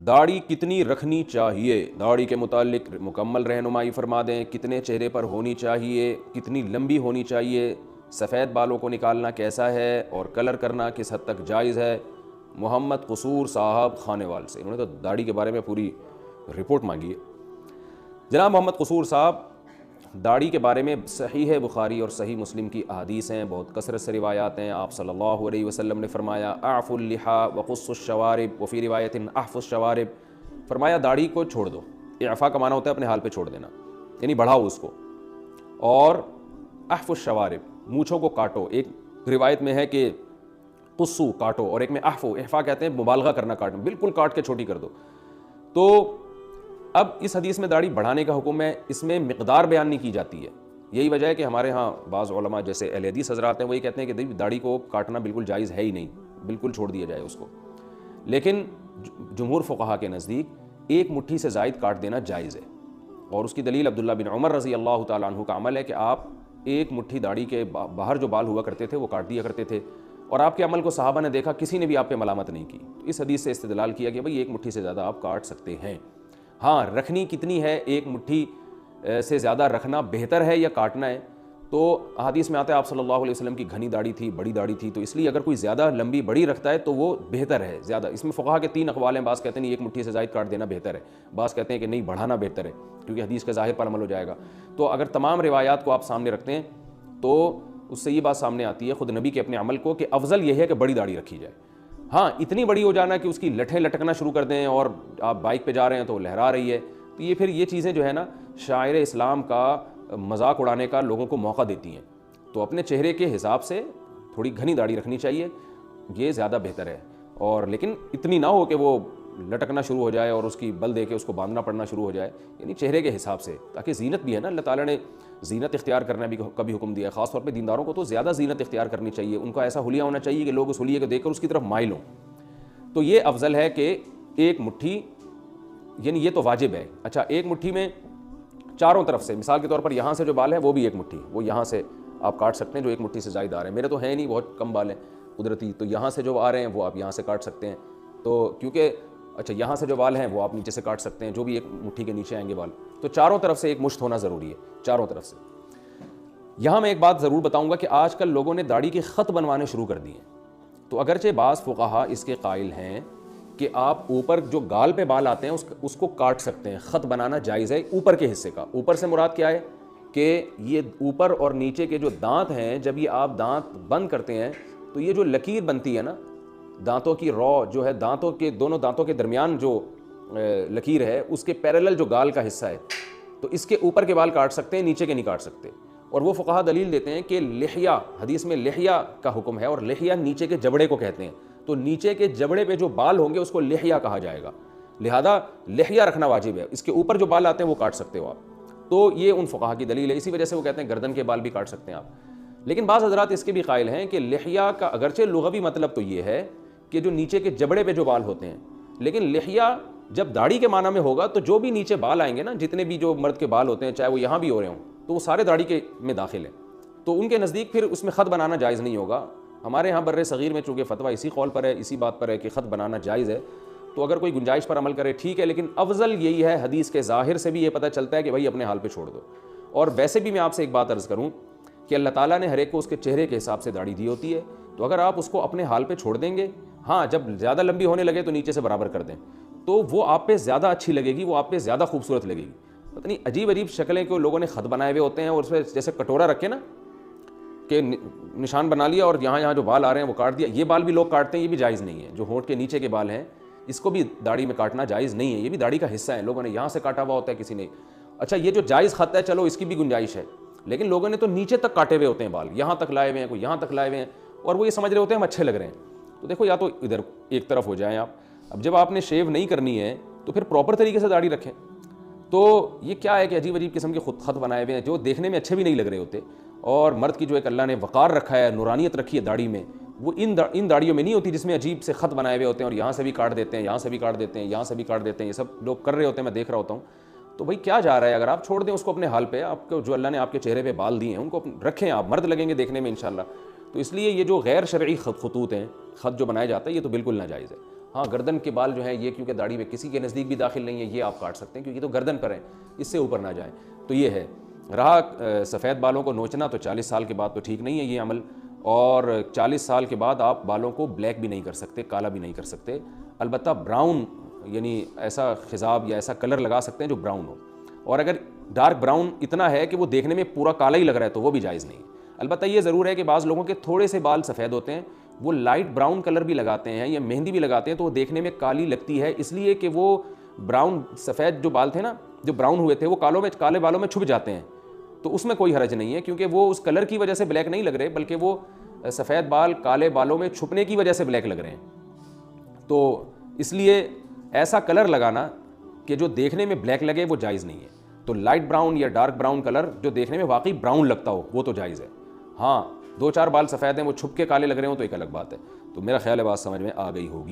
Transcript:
داڑھی کتنی رکھنی چاہیے؟ داڑھی کے متعلق مکمل رہنمائی فرما دیں، کتنے چہرے پر ہونی چاہیے، کتنی لمبی ہونی چاہیے، سفید بالوں کو نکالنا کیسا ہے اور کلر کرنا کس حد تک جائز ہے؟ محمد قصور صاحب خانیوال سے، انہوں نے تو داڑھی کے بارے میں پوری رپورٹ مانگی ہے۔ جناب محمد قصور صاحب، داڑھی کے بارے میں صحیح بخاری اور صحیح مسلم کی احادیث ہیں، بہت کثرت سے روایات ہیں۔ آپ صلی اللہ علیہ وسلم نے فرمایا اعفوا اللحى وقصوا الشوارب وفی روایت احفوا الشوارب، فرمایا داڑھی کو چھوڑ دو۔ اعفاء کا معنی ہوتا ہے اپنے حال پہ چھوڑ دینا، یعنی بڑھاؤ اس کو، اور احفوا الشوارب، مونچھوں کو کاٹو۔ ایک روایت میں ہے کہ قصو کاٹو، اور ایک میں احفا کہتے ہیں مبالغہ کرنا، کاٹنا، بالکل کاٹ کے چھوٹی کر دو۔ تو اب اس حدیث میں داڑھی بڑھانے کا حکم ہے، اس میں مقدار بیان نہیں کی جاتی ہے۔ یہی وجہ ہے کہ ہمارے ہاں بعض علماء جیسے اہل حدیث حضرات ہیں وہ یہ کہتے ہیں کہ داڑھی کو کاٹنا بالکل جائز ہے ہی نہیں، بالکل چھوڑ دیا جائے اس کو۔ لیکن جمہور فقہا کے نزدیک ایک مٹھی سے زائد کاٹ دینا جائز ہے، اور اس کی دلیل عبداللہ بن عمر رضی اللہ تعالیٰ عنہ کا عمل ہے کہ آپ ایک مٹھی داڑھی کے باہر جو بال ہوا کرتے تھے وہ کاٹ دیا کرتے تھے، اور آپ کے عمل کو صحابہ نے دیکھا، کسی نے بھی آپ پہ ملامت نہیں کی۔ تو اس حدیث سے استدلال کیا کہ بھئی ایک مٹھی سے زیادہ آپ کاٹ سکتے ہیں۔ ہاں، رکھنی کتنی ہے، ایک مٹھی سے زیادہ رکھنا بہتر ہے یا کاٹنا ہے؟ تو حدیث میں آتا ہے آپ صلی اللہ علیہ وسلم کی گھنی داڑھی تھی، بڑی داڑھی تھی، تو اس لیے اگر کوئی زیادہ لمبی بڑی رکھتا ہے تو وہ بہتر ہے زیادہ۔ اس میں فقہا کے 3 اقوال ہیں، بعض کہتے ہیں ایک مٹھی سے زائد کاٹ دینا بہتر ہے، بعض کہتے ہیں کہ نہیں بڑھانا بہتر ہے کیونکہ حدیث کے ظاہر پر عمل ہو جائے گا۔ تو اگر تمام روایات کو آپ سامنے رکھتے ہیں تو اس سے یہ بات سامنے آتی ہے خود نبی کے اپنے عمل کو کہ افضل یہ ہے کہ بڑی داڑھی رکھی جائے۔ ہاں، اتنی بڑی ہو جانا کہ اس کی لٹھیں لٹکنا شروع کر دیں اور آپ بائک پہ جا رہے ہیں تو لہرا رہی ہے، تو یہ پھر یہ چیزیں جو ہے نا شاعر اسلام کا مذاق اڑانے کا لوگوں کو موقع دیتی ہیں۔ تو اپنے چہرے کے حساب سے تھوڑی گھنی داڑھی رکھنی چاہیے، یہ زیادہ بہتر ہے، اور لیکن اتنی نہ ہو کہ وہ لٹکنا شروع ہو جائے اور اس کی بل دے کے اس کو باندھنا پڑنا شروع ہو جائے، یعنی چہرے کے حساب سے، تاکہ زینت بھی ہے نا، اللہ تعالیٰ نے زینت اختیار کرنا بھی کبھی حکم دیا ہے، خاص طور پہ دینداروں کو تو زیادہ زینت اختیار کرنی چاہیے، ان کا ایسا حلیہ ہونا چاہیے کہ لوگ اس حلیے کو دیکھ کر اس کی طرف مائل ہوں۔ تو یہ افضل ہے کہ ایک مٹھی، یعنی یہ تو واجب ہے۔ اچھا، ایک مٹھی میں چاروں طرف سے، مثال کے طور پر یہاں سے جو بال ہے وہ بھی ایک مٹھی، وہ یہاں سے آپ کاٹ سکتے ہیں جو ایک مٹھی سے زائد آ رہے ہیں۔ میرے تو ہیں نہیں، بہت کم بال ہیں قدرتی، تو یہاں سے جو آ رہے ہیں وہ آپ یہاں سے کاٹ سکتے ہیں۔ تو کیونکہ اچھا یہاں سے جو بال ہیں وہ آپ نیچے سے کاٹ سکتے ہیں، جو بھی ایک مٹھی کے نیچے آئیں گے بال، تو چاروں طرف سے ایک مشت ہونا ضروری ہے، چاروں طرف سے۔ یہاں میں ایک بات ضرور بتاؤں گا کہ آج کل لوگوں نے داڑھی کے خط بنوانے شروع کر دیے ہیں، تو اگرچہ بعض فقہا اس کے قائل ہیں کہ آپ اوپر جو گال پہ بال آتے ہیں اس کو کاٹ سکتے ہیں، خط بنانا جائز ہے اوپر کے حصے کا۔ اوپر سے مراد کیا ہے کہ یہ اوپر اور نیچے کے جو دانت ہیں، جب یہ آپ دانت بند کرتے ہیں تو یہ جو لکیر بنتی ہے نا، دانتوں کی رو جو ہے، دانتوں کے دونوں دانتوں کے درمیان جو لکیر ہے اس کے پیرالل جو گال کا حصہ ہے، تو اس کے اوپر کے بال کاٹ سکتے ہیں، نیچے کے نہیں کاٹ سکتے۔ اور وہ فقہا دلیل دیتے ہیں کہ لحیہ، حدیث میں لحیہ کا حکم ہے، اور لحیہ نیچے کے جبڑے کو کہتے ہیں، تو نیچے کے جبڑے پہ جو بال ہوں گے اس کو لحیہ کہا جائے گا، لہذا لحیہ رکھنا واجب ہے۔ اس کے اوپر جو بال آتے ہیں وہ کاٹ سکتے ہو آپ، تو یہ ان فقہا کی دلیل ہے، اسی وجہ سے وہ کہتے ہیں گردن کے بال بھی کاٹ سکتے ہیں آپ۔ لیکن بعض حضرات اس کے بھی قائل ہیں کہ لحیہ کا اگرچہ لغوی مطلب تو یہ ہے کہ جو نیچے کے جبڑے پہ جو بال ہوتے ہیں، لیکن لحیہ جب داڑھی کے معنی میں ہوگا تو جو بھی نیچے بال آئیں گے نا، جتنے بھی جو مرد کے بال ہوتے ہیں، چاہے وہ یہاں بھی ہو رہے ہوں، تو وہ سارے داڑھی کے میں داخل ہیں، تو ان کے نزدیک پھر اس میں خط بنانا جائز نہیں ہوگا۔ ہمارے ہاں بر صغیر میں چونکہ فتویٰ اسی قول پر ہے، اسی بات پر ہے کہ خط بنانا جائز ہے، تو اگر کوئی گنجائش پر عمل کرے ٹھیک ہے، لیکن افضل یہی ہے، حدیث کے ظاہر سے بھی یہ پتہ چلتا ہے کہ بھائی اپنے حال پہ چھوڑ دو۔ اور ویسے بھی میں آپ سے ایک بات عرض کروں کہ اللہ تعالیٰ نے ہر ایک کو اس کے چہرے کے حساب سے داڑھی دی ہوتی ہے، تو اگر آپ اس کو اپنے حال پہ چھوڑ دیں گے، ہاں جب زیادہ لمبی ہونے لگے تو نیچے سے برابر کر دیں، تو وہ آپ پہ زیادہ اچھی لگے گی، وہ آپ پہ زیادہ خوبصورت لگے گی۔ پتہ نہیں عجیب عجیب شکلیں کو لوگوں نے خط بنائے ہوئے ہوتے ہیں، اور اس پہ جیسے کٹورا رکھے نا کہ نشان بنا لیا اور یہاں جو بال آ رہے ہیں وہ کاٹ دیا۔ یہ بال بھی لوگ کاٹتے ہیں، یہ بھی جائز نہیں ہے۔ جو ہونٹ کے نیچے کے بال ہیں اس کو بھی داڑھی میں کاٹنا جائز نہیں ہے، یہ بھی داڑھی کا حصہ ہے، لوگوں نے یہاں سے کاٹا ہوا ہوتا ہے کسی نے۔ اچھا، یہ جو جائز خط ہے چلو اس کی بھی گنجائش ہے، لیکن لوگوں نے تو نیچے تک کاٹے ہوئے ہوتے ہیں بال، یہاں تک لائے ہوئے ہیں، کوئی یہاں تک لائے ہوئے ہیں، اور وہ یہ سمجھ رہے ہوتے ہیں ہم اچھے لگ رہے ہیں۔ تو دیکھو، یا تو ادھر ایک طرف ہو جائیں آپ، اب جب آپ نے شیو نہیں کرنی ہے تو پھر پراپر طریقے سے داڑھی رکھیں۔ تو یہ کیا ہے کہ عجیب عجیب قسم کے خود خط بنائے ہوئے ہیں جو دیکھنے میں اچھے بھی نہیں لگ رہے ہوتے، اور مرد کی جو ایک اللہ نے وقار رکھا ہے، نورانیت رکھی ہے داڑھی میں، وہ ان داڑھیوں میں نہیں ہوتی جس میں عجیب سے خط بنائے ہوئے ہوتے ہیں، اور یہاں سے بھی کاٹ دیتے ہیں، یہاں سے بھی کاٹ دیتے ہیں، یہاں سے بھی کاٹ دیتے ہیں، یہ سب لوگ کر رہے ہوتے ہیں، میں دیکھ رہا ہوتا ہوں۔ تو بھائی کیا جا رہا ہے؟ اگر آپ چھوڑ دیں اس کو اپنے حال پہ، آپ کو جو اللہ نے آپ کے چہرے پہ بال دیے ہیں ان کو رکھیں، آپ مرد لگیں گے دیکھنے میں انشاءاللہ۔ تو اس لیے یہ جو غیر شرعی خطوط ہیں، خط جو بنایا جاتا ہے، یہ تو بالکل ناجائز ہے۔ ہاں گردن کے بال جو ہیں یہ کیونکہ داڑھی میں کسی کے نزدیک بھی داخل نہیں ہے، یہ آپ کاٹ سکتے ہیں کیونکہ یہ تو گردن پر ہیں، اس سے اوپر نہ جائیں. تو یہ ہے. رہا سفید بالوں کو نوچنا، تو 40 سال کے بعد تو ٹھیک نہیں ہے یہ عمل، اور 40 سال کے بعد آپ بالوں کو بلیک بھی نہیں کر سکتے، کالا بھی نہیں کر سکتے. البتہ براؤن یعنی ایسا خضاب یا ایسا کلر لگا سکتے ہیں جو براؤن ہو، اور اگر ڈارک براؤن اتنا ہے کہ وہ دیکھنے میں پورا کالا ہی لگ رہا ہے تو وہ بھی جائز نہیں. البتہ یہ ضرور ہے کہ بعض لوگوں کے تھوڑے سے بال سفید ہوتے ہیں، وہ لائٹ براؤن کلر بھی لگاتے ہیں یا مہندی بھی لگاتے ہیں تو وہ دیکھنے میں کالی لگتی ہے، اس لیے کہ وہ براؤن سفید جو بال تھے نا، جو براؤن ہوئے تھے، وہ کالے بالوں میں چھپ جاتے ہیں. تو اس میں کوئی حرج نہیں ہے کیونکہ وہ اس کلر کی وجہ سے بلیک نہیں لگ رہے، بلکہ وہ سفید بال کالے بالوں میں چھپنے کی وجہ سے بلیک لگ رہے ہیں. تو اس لیے ایسا کلر لگانا کہ جو دیکھنے میں بلیک لگے وہ جائز نہیں ہے. تو لائٹ براؤن یا ڈارک براؤن کلر جو دیکھنے میں واقعی براؤن لگتا ہو وہ تو جائز ہے. ہاں 2-4 بال سفید ہیں وہ چھپ کے کالے لگ رہے ہوں تو ایک الگ بات ہے. تو میرا خیال ہے بات سمجھ میں آ گئی ہوگی.